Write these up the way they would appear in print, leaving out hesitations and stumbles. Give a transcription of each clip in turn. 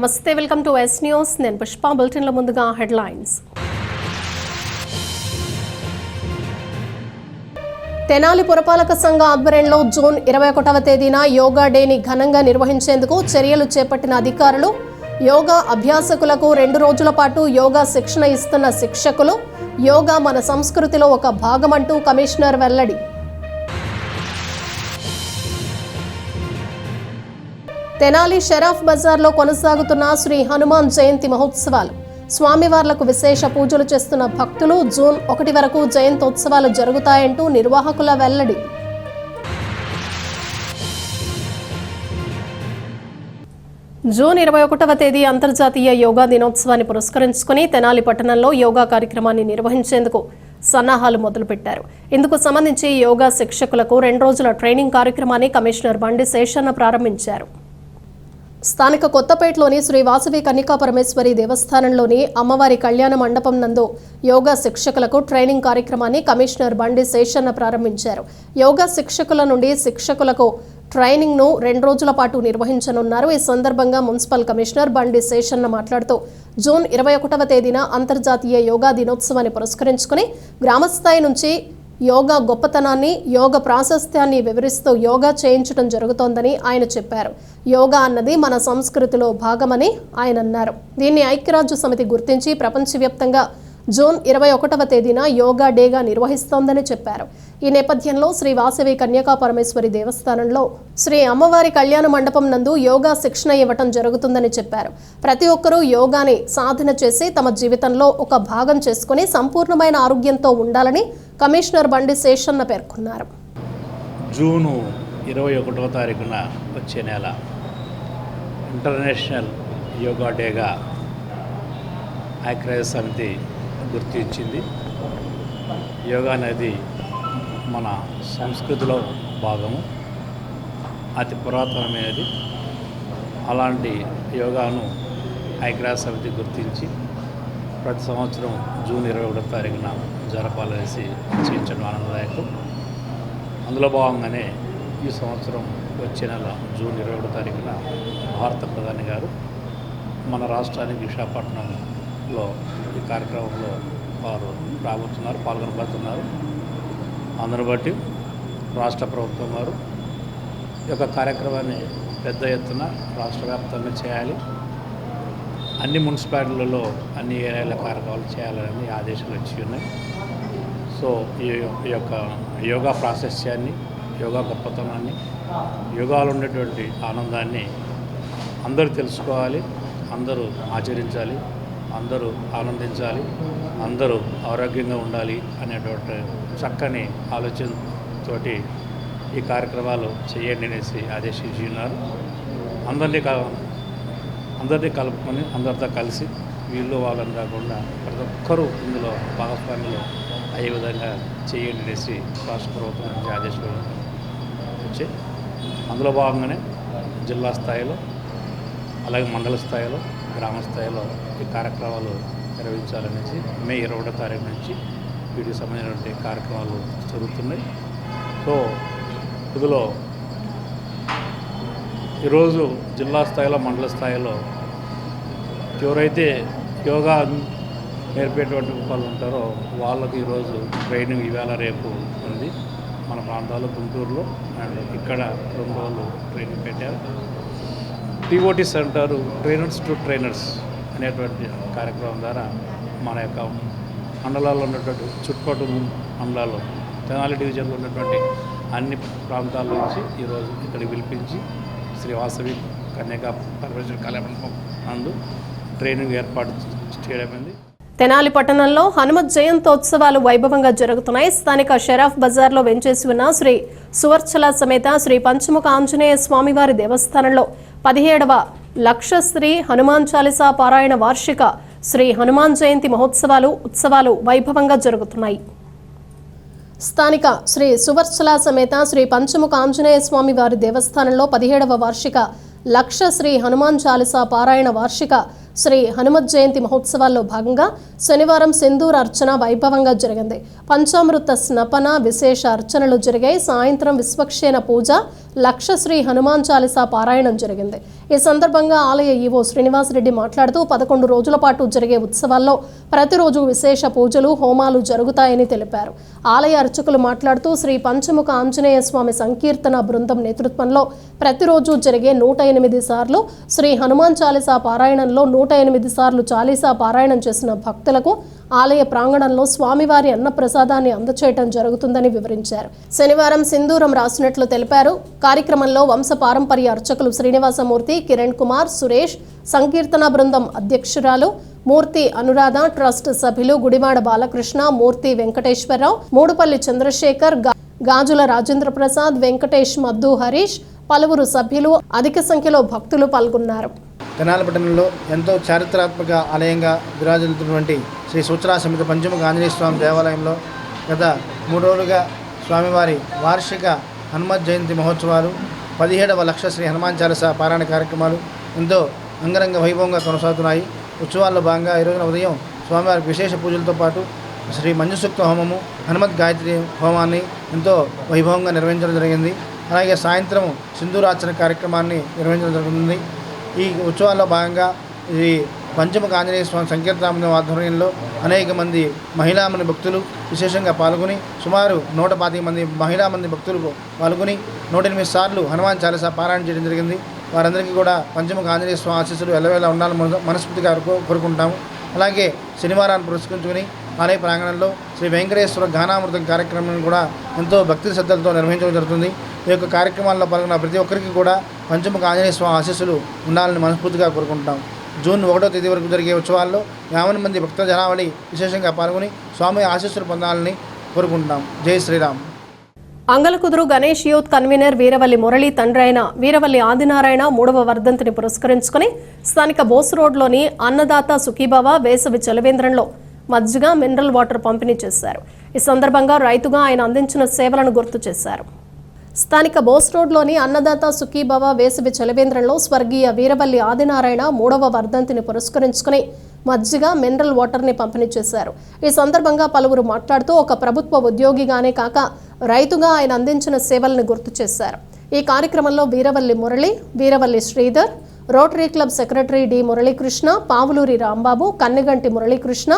నమస్తే, welcome to yes news. నేను పుష్ప. బులెటిన్ల ముందుగా హెడ్లైన్స్. తెనాలి పురపాలక సంఘ ఆధ్వర్యంలో జూన్ 21వ తేదీన యోగా డేని ఘనంగా నిర్వహించేందుకు చర్యలు చేపట్టిన అధికారులు, యోగా అభ్యాసకులకు 2 రోజుల పాటు యోగా శిక్షణ ఇస్తున్న శిక్షకులు, యోగా మన సంస్కృతిలో ఒక భాగమంటూ కమిషనర్ వెల్లడి. తెనాలి షరాఫ్ బజార్లో కొనసాగుతున్న శ్రీ హనుమాన్ జయంతి మహోత్సవాలు. స్వామివార్లకు విశేష పూజలు చేస్తున్న భక్తులు. జూన్ 1 వరకు జయంతోత్సవాలు జరుగుతాయంటూ నిర్వాహకుల వెల్లడి. జూన్ 21వ తేదీ అంతర్జాతీయ యోగా దినోత్సవాన్ని పురస్కరించుకుని తెనాలి పట్టణంలో యోగా కార్యక్రమాన్ని నిర్వహించేందుకు సన్నాహాలు మొదలుపెట్టారు. ఇందుకు సంబంధించి యోగా శిక్షకులకు 2 రోజుల ట్రైనింగ్ కార్యక్రమాన్ని కమిషనర్ బండి శేషన్న ప్రారంభించారు. స్థానిక కొత్తపేటలోని శ్రీ వాసవి కన్యకా పరమేశ్వరి దేవస్థానంలోని అమ్మవారి కళ్యాణ మండపం నందు యోగా శిక్షకులకు ట్రైనింగ్ కార్యక్రమాన్ని కమిషనర్ బండి శేషన్న ప్రారంభించారు. యోగా శిక్షకుల నుండి శిక్షకులకు ట్రైనింగ్ను 2 రోజుల పాటు నిర్వహించనున్నారు. ఈ సందర్భంగా మున్సిపల్ కమిషనర్ బండి శేషన్న మాట్లాడుతూ జూన్ 21వ తేదీన అంతర్జాతీయ యోగా దినోత్సవాన్ని పురస్కరించుకుని గ్రామస్థాయి నుంచి యోగా గొప్పతనాన్ని, యోగ ప్రాశస్త్యాన్ని వివరిస్తూ యోగా చేయించడం జరుగుతోందని ఆయన చెప్పారు. యోగా అన్నది మన సంస్కృతిలో భాగమని ఆయన అన్నారు. దీన్ని ఐక్యరాజ్య సమితి గుర్తించి ప్రపంచవ్యాప్తంగా జూన్ 21వ తేదీన యోగా డేగా నిర్వహిస్తోందని చెప్పారు. ఈ నేపథ్యంలో శ్రీ వాసవి కన్యకా పరమేశ్వరి దేవస్థానంలో శ్రీ అమ్మవారి కళ్యాణ మండపం నందు యోగా శిక్షణ ఇవ్వటం జరుగుతుందని చెప్పారు. ప్రతి ఒక్కరూ యోగాని సాధన చేసి తమ జీవితంలో ఒక భాగం చేసుకుని సంపూర్ణమైన ఆరోగ్యంతో ఉండాలని కమిషనర్ బండి శేషన్న పేర్కొన్నారు. జూను 21వ తారీఖున వచ్చే నెల ఇంటర్నేషనల్ యోగా డేగా ఐక్యరాజ్య సమితి గుర్తించింది. యోగా అనేది మన సంస్కృతిలో భాగము, అతి పురాతనమైనది. అలాంటి యోగాను ఐక్యరాజ్య సమితి గుర్తించి ప్రతి సంవత్సరం జూన్ 21వ తారీఖున జరపాలనేసి నిశ్చయించడం ఆనందదాయకం. అందులో భాగంగానే ఈ సంవత్సరం వచ్చే నెల జూన్ 21వ తారీఖున భారత ప్రధాని గారు మన రాష్ట్రానికి విశాఖపట్నంలో ఈ కార్యక్రమంలో వారు పాల్గొనబోతున్నారు. అందును బట్టి రాష్ట్ర ప్రభుత్వం వారు ఈ యొక్క కార్యక్రమాన్ని పెద్ద ఎత్తున రాష్ట్ర వ్యాప్తంగా చేయాలి, అన్ని మున్సిపాలిటీలలో అన్ని ఏరియాల కార్యక్రమాలు చేయాలని ఆదేశాలు వచ్చి ఉన్నాయి. సో ఈ యొక్క యోగా ప్రాశస్త్యాన్ని, యోగా గొప్పతనాన్ని, యోగాలో ఉండేటువంటి ఆనందాన్ని అందరూ తెలుసుకోవాలి, అందరూ ఆచరించాలి, అందరూ ఆనందించాలి, అందరూ ఆరోగ్యంగా ఉండాలి అనేటువంటి చక్కని ఆలోచనతోటి ఈ కార్యక్రమాలు చేయండి అనేసి ఆదేశించి ఉన్నారు. అందరినీ కలుపుకొని అందరితో కలిసి వీళ్ళు వాళ్ళని కాకుండా ప్రతి ఒక్కరూ ఇందులో భాగస్వామ్యంలో అయ్యే విధంగా చేయండి అనేసి రాష్ట్ర ప్రభుత్వం నుంచి ఆదేశాలు వచ్చాయి. అందులో భాగంగానే జిల్లా స్థాయిలో, అలాగే మండల స్థాయిలో, గ్రామ స్థాయిలో ఈ కార్యక్రమాలు నిర్వహించాలనేసి మే 20వ తారీఖు నుంచి వీటికి సంబంధించినటువంటి కార్యక్రమాలు జరుగుతున్నాయి. సో ఇందులో ఈరోజు జిల్లా స్థాయిలో, మండల స్థాయిలో ఎవరైతే యోగా నేర్పేటువంటి వాళ్ళు ఉంటారో వాళ్ళకి ఈరోజు ట్రైనింగ్ ఇవాళ రేపు ఉంది. మన ప్రాంతాల్లో గుంటూరులో అండ్ ఇక్కడ 2 రోజులు ట్రైనింగ్ పెట్టారు. టీఓటీస్ అంటారు, ట్రైనర్స్ టు ట్రైనర్స్ అనేటువంటి కార్యక్రమం ద్వారా మన యొక్క మండలాల్లో ఉన్నటువంటి చుట్టుపక్కల మండలాల్లో తెనాలి డివిజన్లో ఉన్నటువంటి అన్ని ప్రాంతాల నుంచి ఈరోజు ఇక్కడికి పిలిపించి శ్రీ వాసవి కన్యకా పరమేశ్వరి కళ్యాణ మండపం నందు ట్రైనింగ్ ఏర్పాటు చేయడమైంది. తెనాలి పట్టణంలో హనుమత్ జయంతోత్సవాలు వైభవంగా జరుగుతున్నాయి. స్థానిక షరాఫ్ బజార్లో వెంచేసి ఉన్న శ్రీ సువర్చల సమేత శ్రీ పంచముఖ ఆంజనేయ స్వామివారి దేవస్థానంలో 17వ లక్ష శ్రీ హనుమాన్ చాలీసా పారాయణ వార్షిక శ్రీ హనుమాన్ జయంతి ఉత్సవాలు వైభవంగా జరుగుతున్నాయి. స్థానిక శ్రీ సువర్చల సమేత శ్రీ పంచముఖ ఆంజనేయ స్వామివారి దేవస్థానంలో 17వ వార్షిక లక్ష శ్రీ హనుమాన్ చాలీసా పారాయణ వార్షిక శ్రీ హనుమత్ జయంతి మహోత్సవాల్లో భాగంగా శనివారం సింధూర అర్చన వైభవంగా జరిగింది. పంచామృత స్నపన విశేష అర్చనలు జరిగాయి. సాయంత్రం విశ్వక్షేణ పూజ, లక్ష శ్రీ హనుమాన్ చాలీసా పారాయణం జరిగింది. ఈ సందర్భంగా ఆలయ ఈవో శ్రీనివాసరెడ్డి మాట్లాడుతూ 11 రోజుల పాటు జరిగే ఉత్సవాల్లో ప్రతిరోజు విశేష పూజలు, హోమాలు జరుగుతాయని తెలిపారు. ఆలయ అర్చకులు మాట్లాడుతూ శ్రీ పంచముఖ ఆంజనేయ స్వామి సంకీర్తన బృందం నేతృత్వంలో ప్రతిరోజు జరిగే 108 సార్లు శ్రీ హనుమాన్ చాలీసా పారాయణంలో 108 సార్లు చాలీసా పారాయణం చేసిన భక్తులకు ఆలయ ప్రాంగణంలో స్వామివారి అన్నప్రసాదాన్ని అందచేయటం జరుగుతుందని వివరించారు. శనివారం సింధూరం రాసినట్లు తెలిపారు. కార్యక్రమంలో వంశ పారంపర్య అర్చకులు శ్రీనివాసమూర్తి, కిరణ్ కుమార్, సురేష్, సంకీర్తన బృందం అధ్యక్షురాలు మూర్తి అనురాధ, ట్రస్ట్ సభ్యులు గుడివాడ బాలకృష్ణ, మూర్తి వెంకటేశ్వరరావు, మూడుపల్లి చంద్రశేఖర్, గాజుల రాజేంద్ర ప్రసాద్, వెంకటేష్, మద్దు హరీష్, పలువురు సభ్యులు, అధిక సంఖ్యలో భక్తులు పాల్గొన్నారు. తెనాలి పట్టణంలో ఎంతో చారిత్రాత్మక ఆలయంగా విరాజిల్లుతున్నటువంటి శ్రీ సూచనా సమిత పంచముఖ ఆంజనేయ స్వామి దేవాలయంలో గత 3 రోజులుగా స్వామివారి వార్షిక హనుమత్ జయంతి మహోత్సవాలు, 17వ లక్ష శ్రీ హనుమాన్ చాలీసా పారాయణ కార్యక్రమాలు ఎంతో అంగరంగ వైభవంగా కొనసాగుతున్నాయి. ఉత్సవాల్లో భాగంగా ఈరోజున ఉదయం స్వామివారికి విశేష పూజలతో పాటు శ్రీ మంజుసూక్త హోమము, హనుమత్ గాయత్రి హోమాన్ని ఎంతో వైభవంగా నిర్వహించడం జరిగింది. అలాగే సాయంత్రం సింధూరార్చన కార్యక్రమాన్ని నిర్వహించడం జరుగుతుంది. ఈ ఉత్సవాల్లో భాగంగా ఈ పంచముఖ ఆంజనేయ స్వామి సంకీర్తన ఆధ్వర్యంలో అనేక మంది మహిళామణి భక్తులు విశేషంగా పాల్గొని సుమారు 125 మంది మహిళామంది భక్తులు పాల్గొని 108 సార్లు హనుమాన్ చాలీసా పారాయణ చేయడం జరిగింది. వారందరికీ కూడా పంచముఖ ఆంజనేయ స్వామి ఆశీస్సులు ఎల్లవేళ ఉండాలని మనస్ఫూర్తిగా కోరుకుంటాము. అలాగే శనివారాన్ని పురస్కరించుకుని ఆలయ ప్రాంగణంలో శ్రీ వెంకటేశ్వర గానామృతం కార్యక్రమం కూడా ఎంతో భక్తి శ్రద్ధలతో నిర్వహించడం జరుగుతుంది. ఈ యొక్క కార్యక్రమాల్లో పాల్గొన్న ప్రతి ఒక్కరికి కూడా పంచముఖ ఆంజనేయ స్వామి ఆశీస్సులు ఉండాలని మనస్ఫూర్తిగా కోరుకుంటాం. జూన్ 1వ తేదీ వరకు జరిగే ఉత్సవాల్లో 50 మంది భక్త జనావళి విశేషంగా పాల్గొని స్వామి ఆశీస్సులు పొందాలని కోరుకుంటున్నాం. జై శ్రీరామ్. అంగలకుదురు గణేష్ యూత్ కన్వీనర్ వీరవల్లి మురళి తండ్రి అయిన వీరవల్లి ఆదినారాయణ 3వ వర్ధంతిని పురస్కరించుకుని స్థానిక బోస్ రోడ్లోని అన్నదాత సుఖీభవ వేసవి చలవేంద్రంలో మజ్జిగ, మినరల్ వాటర్ పంపిణీ చేశారు. ఈ సందర్భంగా రైతుగా ఆయన అందించిన సేవలను గుర్తు చేశారు. స్థానిక బోస్ రోడ్లోని అన్నదాత సుఖీభవ వేసవి చలవేంద్రంలో స్వర్గీయ వీరవల్లి ఆదినారాయణ 3వ వర్ధంతిని పురస్కరించుకుని మజ్జిగ, మినరల్ వాటర్ని పంపిణీ చేశారు. ఈ సందర్భంగా పలువురు మాట్లాడుతూ ఒక ప్రభుత్వ ఉద్యోగిగానే కాక రైతుగా ఆయన అందించిన సేవలను గుర్తు చేశారు. ఈ కార్యక్రమంలో Veeravalli Murali, Veeravalli Sridhar, rotary club secretary D Muralikrishna, Pavuluri Rambabu, Kanneganti Muralikrishna,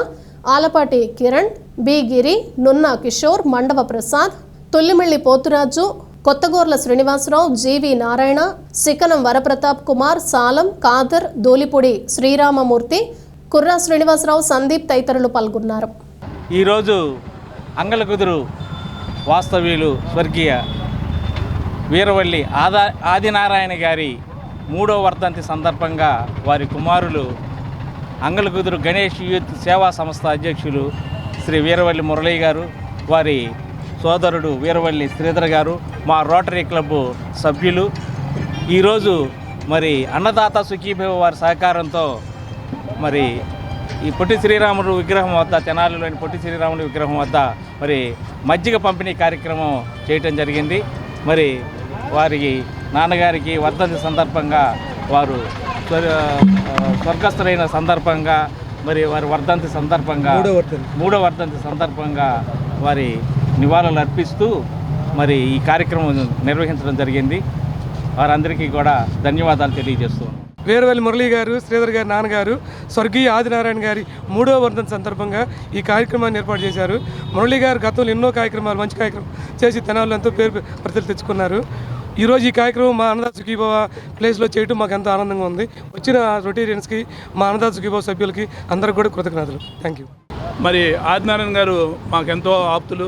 Alapati Kiran, B Giri, Nunna Kishore, Mandava Prasad, Tullimilli Poturaju, Kothagorla Srinivasarao, GV Narayana, Sikanam Varaprathap Kumar, Salam, Khadar, Dolipudi Sriramamurthy, Kurra Srinivasarao, Sandeep తదితరులు పాల్గొన్నారు. ఈరోజు అంగలకుదురు వాస్తవ్యులు స్వర్గీయ వీరవల్లి ఆదినారాయణ గారి 3వ వర్ధంతి సందర్భంగా వారి కుమారులు అంగలకుదురు గణేష్ యూత్ సేవా సంస్థ అధ్యక్షులు శ్రీ వీరవల్లి మురళి గారు, వారి సోదరుడు వీరవల్లి శ్రీధర్ గారు, మా రోటరీ క్లబ్ సభ్యులు ఈరోజు మరి అన్నదాత సుఖీభవ వారి సహకారంతో మరి ఈ పొట్టి శ్రీరాముడు విగ్రహం వద్ద, తెనాలిలోని పొట్టి శ్రీరాముడు విగ్రహం వద్ద మరి మజ్జిగ పంపిణీ కార్యక్రమం చేయటం జరిగింది. మరి వారికి నాన్నగారికి వర్ధంతి సందర్భంగా వారు స్వర్గస్థులైన సందర్భంగా మరి వారి వర్ధంతి సందర్భంగా 3వ వర్ధంతి సందర్భంగా వారి నివాళులు అర్పిస్తూ మరి ఈ కార్యక్రమం నిర్వహించడం జరిగింది. వారందరికీ కూడా ధన్యవాదాలు తెలియజేస్తున్నాను. వీరవల్లి మురళి గారు, శ్రీధర్ గారి నాన్నగారు స్వర్గీయ ఆదినారాయణ గారి 3వ వర్ధంతి సందర్భంగా ఈ కార్యక్రమాన్ని ఏర్పాటు చేశారు. మురళి గారు గతంలో ఎన్నో కార్యక్రమాలు, మంచి కార్యక్రమం చేసి తెనాలిలో ఎంతో పేరు ప్రతిష్టలు తెచ్చుకున్నారు. ఈరోజు ఈ కార్యక్రమం మా అన్నదాత సుఖీభవ ప్లేస్లో చేయడం మాకు ఎంతో ఆనందంగా ఉంది. వచ్చిన రొటీరియన్స్కి, మా అన్నదాత సుఖీభవ సభ్యులకి అందరికి కూడా కృతజ్ఞతలు. Thank you. మరి ఆదినారాయణ గారు మాకెంతో ఆప్తులు.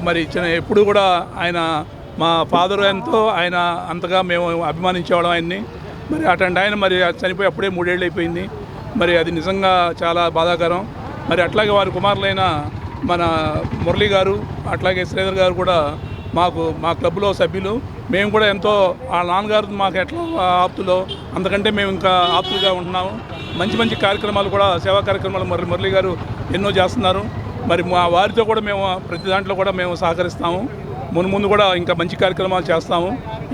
మరి ఎప్పుడు కూడా ఆయన మా ఫాదర్ ఎంతో ఆయన అంతగా మేము అభిమానించేవాళ్ళం ఆయన్ని. మరి అటువంటి ఆయన మరి చనిపోయి అప్పుడే 3 ఏళ్ళు అయిపోయింది. మరి అది నిజంగా చాలా బాధాకరం. మరి అట్లాగే వారి కుమారులైన మన మురళి గారు, అట్లాగే శ్రీధర్ గారు కూడా మా క్లబ్లో సభ్యులు. మేము కూడా ఎంతో వాళ్ళ నాన్నగారు మాకు ఎట్లా ఆప్తులో అంతకంటే మేము ఇంకా ఆప్తులుగా ఉంటున్నాము. మంచి మంచి కార్యక్రమాలు కూడా, సేవా కార్యక్రమాలు మురళి గారు ఎన్నో చేస్తున్నారు. మరి మా వారితో కూడా మేము ప్రతి దాంట్లో కూడా మేము సహకరిస్తాము. ముందు కూడా ఇంకా మంచి కార్యక్రమాలు చేస్తాము.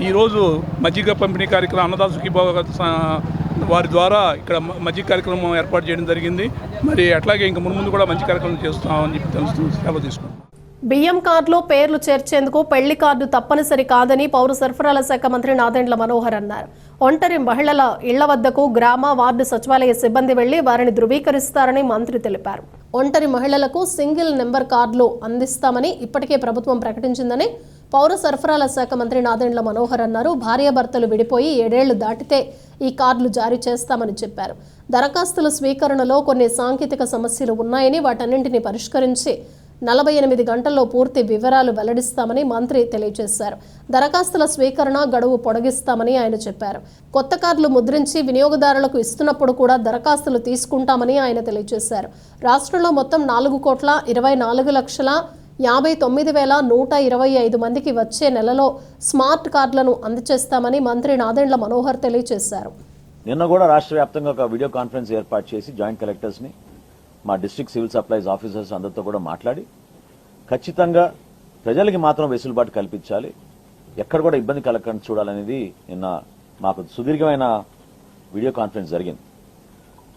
ఈరోజు మజ్జిగ పంపిణీ కార్యక్రమం అన్నదాత సుఖీభవ వారి ద్వారా ఇక్కడ మంచి కార్యక్రమం ఏర్పాటు చేయడం జరిగింది. మరి అట్లాగే ఇంకా ముందు కూడా మంచి కార్యక్రమం చేస్తామని చెప్పి తెలుస్తూ సెలవు తీసుకుంటాం. బియ్యం కార్డులో పేర్లు చేర్చేందుకు పెళ్లి కార్డు తప్పనిసరి కాదని పౌర సరఫరాల శాఖ మంత్రి నాదెండ్ల మనోహర్ అన్నారు. ఒంటరి మహిళల ఇళ్ల వద్దకు గ్రామ వార్డు సచివాలయ సిబ్బంది వెళ్లి వారిని ధృవీకరిస్తారని మంత్రి తెలిపారు. ఒంటరి మహిళలకు సింగిల్ నెంబర్ కార్డులు అందిస్తామని ఇప్పటికే ప్రభుత్వం ప్రకటించిందని పౌర సరఫరాల శాఖ మంత్రి నాదెండ్ల మనోహర్ అన్నారు. భార్యాభర్తలు విడిపోయి 7 ఏళ్లు దాటితే ఈ కార్డులు జారీ చేస్తామని చెప్పారు. దరఖాస్తుల స్వీకరణలో కొన్ని సాంకేతిక సమస్యలు ఉన్నాయని వాటన్నింటినీ పరిష్కరించి 48 గంటల్లో పూర్తి వివరాలు వెల్లడిస్తామని మంత్రి తెలియజేశారు. దరఖాస్తుల స్వీకరణ గడువు పొడిగిస్తామని ఆయన చెప్పారు. కొత్త కార్డులు ముద్రించి వినియోగదారులకు ఇస్తున్నప్పుడు కూడా దరఖాస్తులు తీసుకుంటామని ఆయన తెలియజేశారు. రాష్ట్రంలో మొత్తం 4,24,59,125 మందికి వచ్చే నెలలో స్మార్ట్ కార్డులను అందజేస్తామని మంత్రి నాదెండ్ల మనోహర్ తెలియజేశారు. నిన్న కూడా రాష్ట్ర వ్యాప్తంగా ఒక వీడియో కాన్ఫరెన్స్ ఏర్పాటు చేసి జాయింట్ కలెక్టర్స్ని, మా డిస్ట్రిక్ట్ సివిల్ సప్లైస్ ఆఫీసర్స్ అందరితో కూడా మాట్లాడి ఖచ్చితంగా ప్రజలకి మాత్రం వెసులుబాటు కల్పించాలి, ఎక్కడ కూడా ఇబ్బంది కలగకుండా చూడాలనేది నిన్న మాకు సుదీర్ఘమైన వీడియో కాన్ఫరెన్స్ జరిగింది.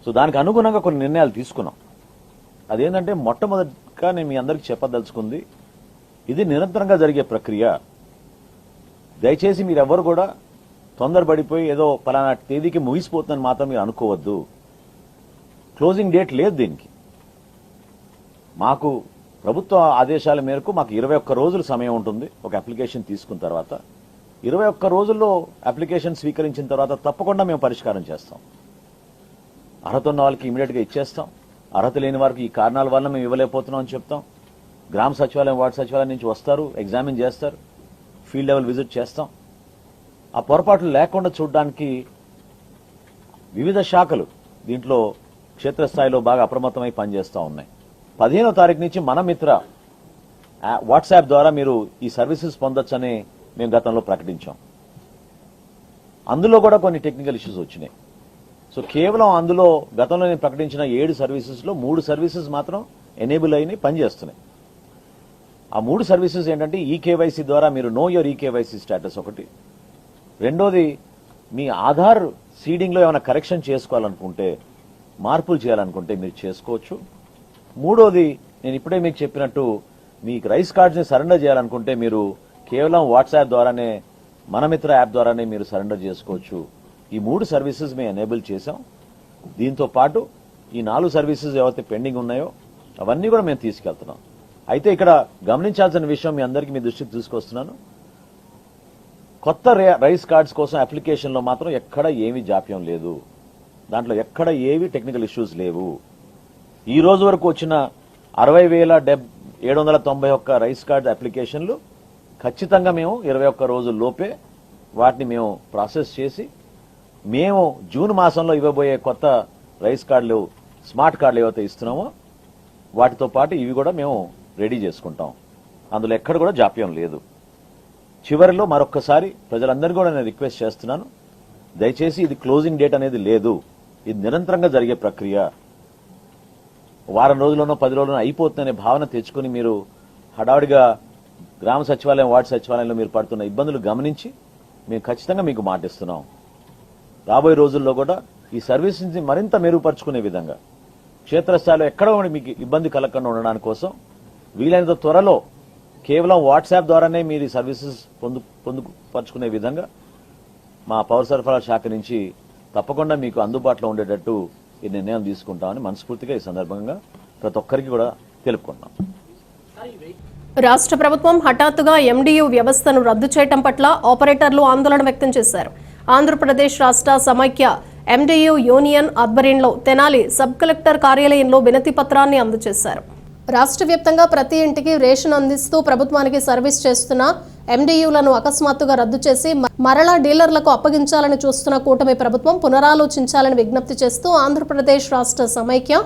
సో దానికి అనుగుణంగా కొన్ని నిర్ణయాలు తీసుకున్నాం. అదేంటంటే మొట్టమొదటిగా నేను మీ అందరికీ చెప్పదలుచుకుంది, ఇది నిరంతరంగా జరిగే ప్రక్రియ. దయచేసి మీరెవ్వరు కూడా తొందరపడిపోయి ఏదో పలానా తేదీకి ముగిసిపోతుందని మాత్రం మీరు అనుకోవద్దు. క్లోజింగ్ డేట్ లేదు దీనికి. మాకు ప్రభుత్వ ఆదేశాల మేరకు మాకు 21 రోజులు సమయం ఉంటుంది. ఒక అప్లికేషన్ తీసుకున్న తర్వాత 21 రోజుల్లో అప్లికేషన్ స్వీకరించిన తర్వాత తప్పకుండా మేము పరిష్కారం చేస్తాం. అర్హత ఉన్న వాళ్ళకి ఇమీడియట్గా ఇచ్చేస్తాం. అర్హత లేని వారికి ఈ కారణాల వల్ల మేము ఇవ్వలేకపోతున్నాం అని చెప్తాం. గ్రామ సచివాలయం, వార్డు సచివాలయం నుంచి వస్తారు, ఎగ్జామిన్ చేస్తారు, ఫీల్డ్ లెవెల్ విజిట్ చేస్తాం. ఆ పొరపాట్లు లేకుండా చూడడానికి వివిధ శాఖలు దీంట్లో క్షేత్రస్థాయిలో బాగా అప్రమత్తమై పనిచేస్తూ ఉన్నాయి. 15వ తారీఖు నుంచి మన మిత్ర వాట్సాప్ ద్వారా మీరు ఈ సర్వీసెస్ పొందొచ్చని మేము గతంలో ప్రకటించాం. అందులో కూడా కొన్ని టెక్నికల్ ఇష్యూస్ వచ్చినాయి. సో కేవలం అందులో గతంలో నేను ప్రకటించిన 7 సర్వీసెస్లో 3 సర్వీసెస్ మాత్రం ఎనేబుల్ అయినాయి, పనిచేస్తున్నాయి. ఆ 3 సర్వీసెస్ ఏంటంటే ఈకేవైసీ ద్వారా మీరు నో యువర్ ఈకేవైసీ స్టేటస్ ఒకటి, రెండోది మీ ఆధార్ సీడింగ్లో ఏమైనా కరెక్షన్ చేసుకోవాలనుకుంటే, మార్పులు చేయాలనుకుంటే మీరు చేసుకోవచ్చు. మూడోది నేను ఇప్పుడే మీకు చెప్పినట్టు మీకు రైస్ కార్డ్స్ని సరెండర్ చేయాలనుకుంటే మీరు కేవలం వాట్సాప్ ద్వారానే, మనమిత్ర యాప్ ద్వారానే మీరు సరెండర్ చేసుకోవచ్చు. ఈ 3 సర్వీసెస్ మేము ఎనేబుల్ చేశాం. దీంతో పాటు ఈ 4 సర్వీసెస్ ఏవైతే పెండింగ్ ఉన్నాయో అవన్నీ కూడా మేము తీసుకెళ్తున్నాం. అయితే ఇక్కడ గమనించాల్సిన విషయం మీ అందరికీ మీ దృష్టికి తీసుకొస్తున్నాను. కొత్త రైస్ కార్డ్స్ కోసం అప్లికేషన్లో మాత్రం ఎక్కడ ఏమీ జాప్యం లేదు. దాంట్లో ఎక్కడ ఏవి టెక్నికల్ ఇష్యూస్ లేవు. ఈ రోజు వరకు వచ్చిన 60,791 రైస్ కార్డ్ అప్లికేషన్లు ఖచ్చితంగా మేము 21 రోజుల్లోపే వాటిని మేము ప్రాసెస్ చేసి మేము జూన్ మాసంలో ఇవ్వబోయే కొత్త రైస్ కార్డులు, స్మార్ట్ కార్డులు ఏవైతే ఇస్తున్నామో వాటితో పాటు ఇవి కూడా మేము రెడీ చేసుకుంటాం. అందులో ఎక్కడ కూడా జాప్యం లేదు. చివరిలో మరొక్కసారి ప్రజలందరికీ కూడా నేను రిక్వెస్ట్ చేస్తున్నాను, దయచేసి ఇది క్లోజింగ్ డేట్ అనేది లేదు. ఇది నిరంతరంగా జరిగే ప్రక్రియ. వారం రోజుల్లోనో 10 రోజుల్లోనో అయిపోతుందనే భావన తెచ్చుకుని మీరు హడావుడిగా గ్రామ సచివాలయం, వార్డు సచివాలయంలో మీరు పడుతున్న ఇబ్బందులు గమనించి మేము ఖచ్చితంగా మీకు మాటిస్తున్నాం. రాబోయే రోజుల్లో కూడా ఈ సర్వీసెస్ని మరింత మెరుగుపరుచుకునే విధంగా, క్షేత్రస్థాయిలో ఎక్కడ మీకు ఇబ్బంది కలగకుండా ఉండడానికి కోసం వీలైనంత త్వరలో కేవలం వాట్సాప్ ద్వారానే మీరు ఈ సర్వీసెస్ పొందుపరుచుకునే విధంగా మా పౌర సరఫరాల శాఖ నుంచి తప్పకుండా మీకు అందుబాటులో ఉండేటట్టు ఈ నిర్ణయం తీసుకుంటామని మనస్ఫూర్తిగా ఈ సందర్భంగా ప్రతి ఒక్కరికి కూడా తెలుపుకుంటున్నాం. రాష్ట్ర ప్రభుత్వం హఠాత్తుగా ఎండియు వ్యవస్థను రద్దు చేయడం పట్ల ఆపరేటర్లు ఆందోళన వ్యక్తం చేశారు. ఆంధ్రప్రదేశ్ రాష్ట్ర సమైక్య ఎండియు యూనియన్ ఆధ్వర్యంలో తెనాలి సబ్ కలెక్టర్ కార్యాలయంలో వినతి పత్రాన్ని అందజేశారు. రాష్ట్ర వ్యాప్తంగా ప్రతి ఇంటికి రేషన్ అందిస్తూ ప్రభుత్వానికి సర్వీస్ చేస్తున్న ఎండియులను అకస్మాత్తుగా రద్దు చేసి మరలా డీలర్లకు అప్పగించాలని చూస్తున్న కూటమి ప్రభుత్వం పునరాలోచించాలని విజ్ఞప్తి చేస్తూ ఆంధ్రప్రదేశ్ రాష్ట్ర సమైక్య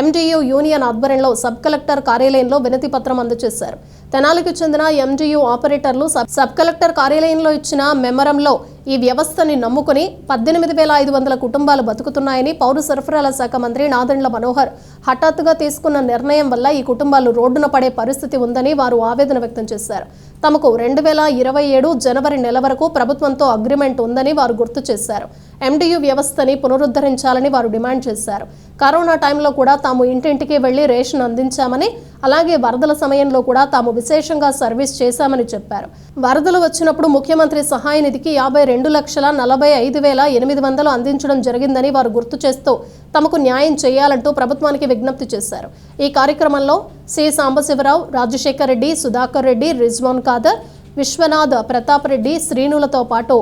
ఎండియు యూనియన్ ఆధ్వర్యంలో సబ్ కలెక్టర్ కార్యాలయంలో వినతి పత్రం అందజేశారు. తెనాలికి చెందిన ఎండియు ఆపరేటర్లు సబ్ కలెక్టర్ కార్యాలయంలో ఇచ్చిన మెమరంలో ఈ వ్యవస్థని నమ్ముకుని 18,500 కుటుంబాలు బతుకుతున్నాయని, పౌర సరఫరాల శాఖ మంత్రి నాదెండ్ల మనోహర్ హఠాత్తుగా తీసుకున్న నిర్ణయం వల్ల ఈ కుటుంబాలు రోడ్డున పడే పరిస్థితి ఉందని వారు ఆవేదన వ్యక్తం చేశారు. తమకు 2027 జనవరి నెల వరకు ప్రభుత్వంతో అగ్రిమెంట్ ఉందని వారు గుర్తు చేశారు. MDU వ్యవస్థని పునరుద్ధరించాలని వారు డిమాండ్ చేశారు. కరోనా టైంలో కూడా తాము ఇంటింటికి వెళ్లి రేషన్ అందించామని, అలాగే వరదల సమయంలో కూడా తాము విశేషంగా సర్వీస్ చేశామని చెప్పారు. వరదలు వచ్చినప్పుడు ముఖ్యమంత్రి సహాయ నిధికి 52,45,800 అందించడం జరిగిందని వారు గుర్తు చేస్తూ తమకు న్యాయం చేయాలంటూ ప్రభుత్వానికి విజ్ఞప్తి చేశారు. ఈ కార్యక్రమంలో సి సాంబశివరావు, రాజశేఖర్ రెడ్డి, సుధాకర్ రెడ్డి, రిజ్వాన్ ఖాదర్, విశ్వనాథ్, ప్రతాప్ రెడ్డి, శ్రీనులతో పాటు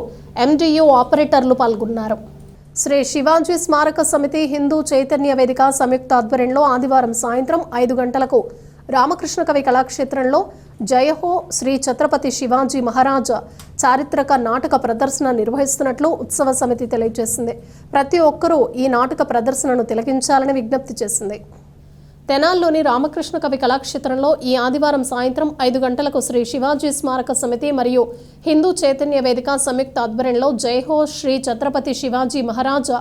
MDU ఆపరేటర్లు పాల్గొన్నారు. శ్రీ శివాజీ స్మారక సమితి హిందూ చైతన్య వేదిక సంయుక్త ఆధ్వర్యంలో ఆదివారం సాయంత్రం 5 గంటలకు రామకృష్ణ కవి కళాక్షేత్రంలో జయహో శ్రీ ఛత్రపతి శివాజీ మహారాజ్ చారిత్రక నాటక ప్రదర్శన నిర్వహిస్తున్నట్లు ఉత్సవ సమితి తెలియజేసింది. ప్రతి ఒక్కరూ ఈ నాటక ప్రదర్శనను తిలకించాలని విజ్ఞప్తి చేసింది. తెనాల్లోని రామకృష్ణ కవి కళాక్షేత్రంలో ఈ ఆదివారం సాయంత్రం 5 గంటలకు శ్రీ శివాజీ స్మారక సమితి మరియు హిందూ చైతన్య వేదిక సంయుక్త ఆధ్వర్యంలో జైహో శ్రీ ఛత్రపతి శివాజీ మహారాజ్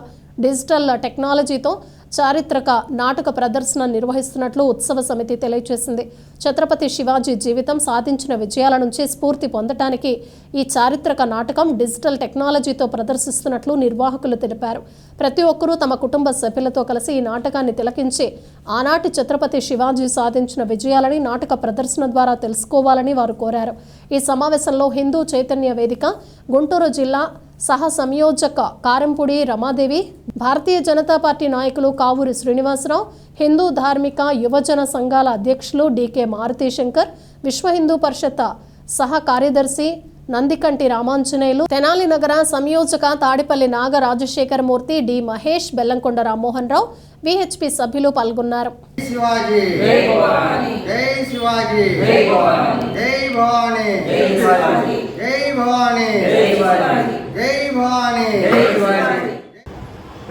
డిజిటల్ టెక్నాలజీతో చారిత్రక నాటక ప్రదర్శన నిర్వహిస్తున్నట్లు ఉత్సవ సమితి తెలియజేసింది. ఛత్రపతి శివాజీ జీవితం, సాధించిన విజయాల నుంచి స్ఫూర్తి పొందటానికి ఈ చారిత్రక నాటకం డిజిటల్ టెక్నాలజీతో ప్రదర్శిస్తున్నట్లు నిర్వాహకులు తెలిపారు. ప్రతి ఒక్కరూ తమ కుటుంబ సభ్యులతో కలిసి ఈ నాటకాన్ని తిలకించి ఆనాటి ఛత్రపతి శివాజీ సాధించిన విజయాలని నాటక ప్రదర్శన ద్వారా తెలుసుకోవాలని వారు కోరారు. ఈ సమావేశంలో హిందూ చైతన్య వేదిక గుంటూరు జిల్లా సహ సంయోజక కారంపూడి రమాదేవి, భారతీయ జనతా పార్టీ నాయకులు కావూరి శ్రీనివాసరావు, హిందూ ధార్మిక యువజన సంఘాల అధ్యక్షులు DK మారుతి శంకర్, విశ్వ హిందూ పరిషత్ సహ కార్యదర్శి నందికంటి రామాంజనేయులు, తెనాలి నగర సంయోజక తాడిపల్లి నాగ రాజశేఖర మూర్తి, డి మహేష్, బెల్లంకొండ రామ్మోహన్ రావు, VHP సభ్యులు పాల్గొన్నారు.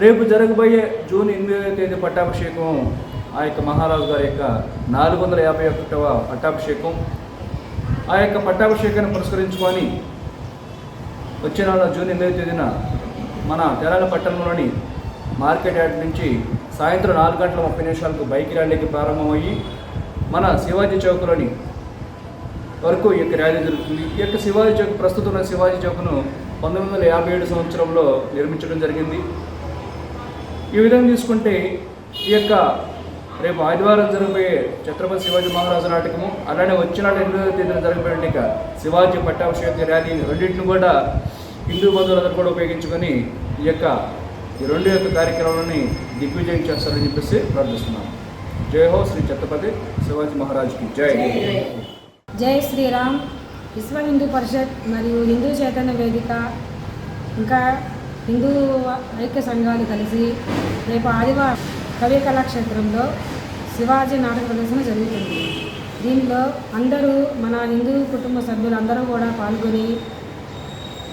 రేపు జరగబోయే జూన్ 8వ తేదీ పట్టాభిషేకం ఆ యొక్క మహారాజు గారి యొక్క 451వ పట్టాభిషేకం. ఆ యొక్క పట్టాభిషేకాన్ని పురస్కరించుకొని వచ్చే నెల జూన్ 8వ తేదీన మన తెనాలి పట్టణంలోని మార్కెట్ యార్డ్ నుంచి సాయంత్రం 4:30 బైక్ ర్యాలీకి ప్రారంభమయ్యి మన శివాజీ చౌక్లోని వరకు ఈ యొక్క ర్యాలీ జరుగుతుంది. ఈ యొక్క శివాజీ చౌక్, ప్రస్తుతం ఉన్న శివాజీ చౌక్ను 1957 సంవత్సరంలో నిర్మించడం జరిగింది. ఈ విధంగా తీసుకుంటే ఈ యొక్క రేపు ఆదివారం జరగబోయే ఛత్రపతి శివాజీ మహారాజు నాటకము, అలానే వచ్చిన 8వ తేదీన జరగబోయే ఇక శివాజీ పట్టాభిషేక ర్యాలీ రెండింటిని కూడా హిందూ బంధువులందరూ కూడా ఉపయోగించుకొని ఈ రెండు యొక్క కార్యక్రమాలని దిగ్విజయం చేస్తారని చెప్పేసి ప్రార్థిస్తున్నాం. జై హో శ్రీ ఛత్రపతి శివాజీ మహారాజ్కి జై. జై శ్రీరామ్. విశ్వ హిందూ పరిషత్ మరియు హిందూ చైతన్య వేదిక ఇంకా హిందూ ఐక్య సంఘాలు కలిసి రేపు ఆదివారం కవి కళాక్షేత్రంలో శివాజీ నాటక ప్రదర్శన జరుగుతుంది. దీనిలో అందరూ మన హిందూ కుటుంబ సభ్యులు అందరూ కూడా పాల్గొని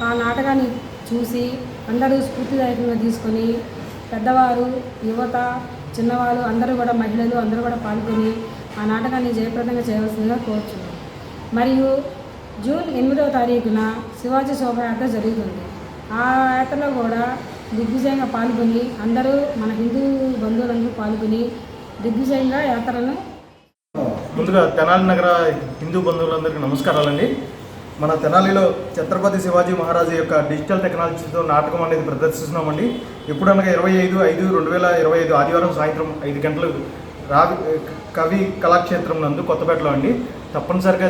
ఆ నాటకాన్ని చూసి అందరూ స్ఫూర్తిదాయకంగా తీసుకొని పెద్దవారు, యువత, చిన్నవాళ్ళు అందరూ కూడా, మహిళలు అందరూ కూడా పాల్గొని ఆ నాటకాన్ని జయప్రదంగా చేయవలసిందిగా కోరుచున్నాం. మరియు జూన్ 8వ తారీఖున శివాజీ శోభయాత్ర జరుగుతుంది. ఆ యాత్రలో కూడా దిగ్విజయంగా పాల్గొని అందరూ మన హిందూ బంధువులందరూ పాల్గొని దిగ్విజయంగా యాత్రను. ముందుగా తెనాలి నగర హిందూ బంధువులందరికీ నమస్కారాలండి. మన తెనాలిలో ఛత్రపతి శివాజీ మహారాజు యొక్క డిజిటల్ టెక్నాలజీతో నాటకం అనేది ప్రదర్శిస్తున్నామండి. ఎప్పుడనగా 25/5/2025 ఆదివారం సాయంత్రం 5 గంటలకు కవి కళాక్షేత్రం నందు కొత్తపేటలో అండి. తప్పనిసరిగా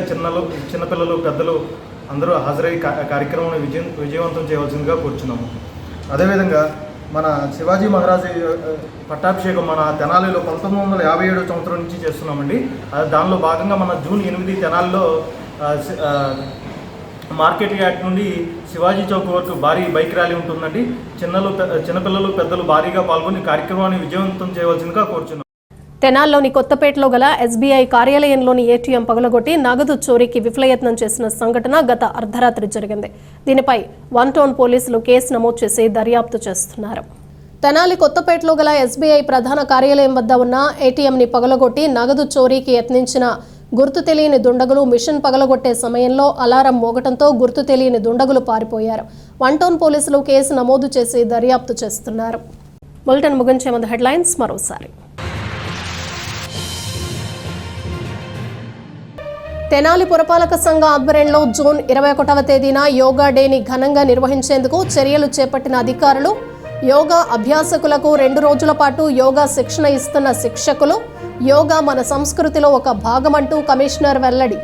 చిన్నపిల్లలు, పెద్దలు అందరూ హాజరై కార్యక్రమాన్ని విజయవంతం చేయవలసిందిగా కోరుచున్నాము. అదేవిధంగా మన శివాజీ మహారాజు పట్టాభిషేకం మన తెనాలిలో 1957 సంవత్సరం నుంచి చేస్తున్నామండి. దానిలో భాగంగా మన జూన్ 8 తెనాలిలో మార్కెట్ యార్డ్ నుండి శివాజీ చౌక్ వరకు భారీ బైక్ ర్యాలీ ఉంటుందండి. చిన్నపిల్లలు, పెద్దలు భారీగా పాల్గొని కార్యక్రమాన్ని విజయవంతం చేయవలసిందిగా కోరుచున్నాం. తెనాల్లోని కొత్తపేటలో గల SBI కార్యాలయంలోని ATM పగలగొట్టి నగదు చోరీకి విఫలయత్నం చేసిన సంఘటన గత అర్ధరాత్రి జరిగింది. దీనిపై 1 టౌన్ పోలీసులు కేసు నమోదు చేసి దర్యాప్తు చేస్తున్నారు. తెనాలి కొత్తపేటలో గల SBI ప్రధాన కార్యాలయం వద్ద ఉన్న ATMని పగలగొట్టి నగదు చోరీకి యత్నించిన గుర్తు తెలియని దుండగులు మిషన్ పగలగొట్టే సమయంలో అలారం మోగటంతో గుర్తు తెలియని దుండగులు పారిపోయారు. 1 టౌన్ పోలీసులు కేసు నమోదు చేసి దర్యాప్తు చేస్తున్నారు. బులెటిన్ ముగించే ముందు హెడ్లైన్స్ మరోసారి. తెనాలి పురపాలక సంఘ ఆధ్వర్యంలో జూన్ 21వ తేదీన యోగా డేని ఘనంగా నిర్వహించేందుకు చర్యలు చేపట్టిన అధికారులు, యోగా అభ్యాసకులకు 2 రోజుల పాటు యోగా శిక్షణ ఇస్తున్న శిక్షకులు, యోగా మన సంస్కృతిలో ఒక భాగమంటూ కమిషనర్ వెల్లడి.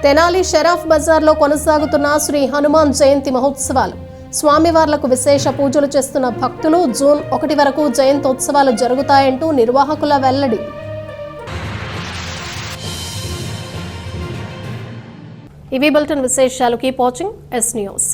తెనాలి షరాఫ్ బజార్లో కొనసాగుతున్న శ్రీ హనుమాన్ జయంతి మహోత్సవాలు. స్వామివార్లకు విశేష పూజలు చేస్తున్న భక్తులు. జూన్ 1 వరకు జయంతోత్సవాలు జరుగుతాయంటూ నిర్వాహకుల వెల్లడి. ఇవి బులెటిన్ విశేషాలు. Keep watching yes news.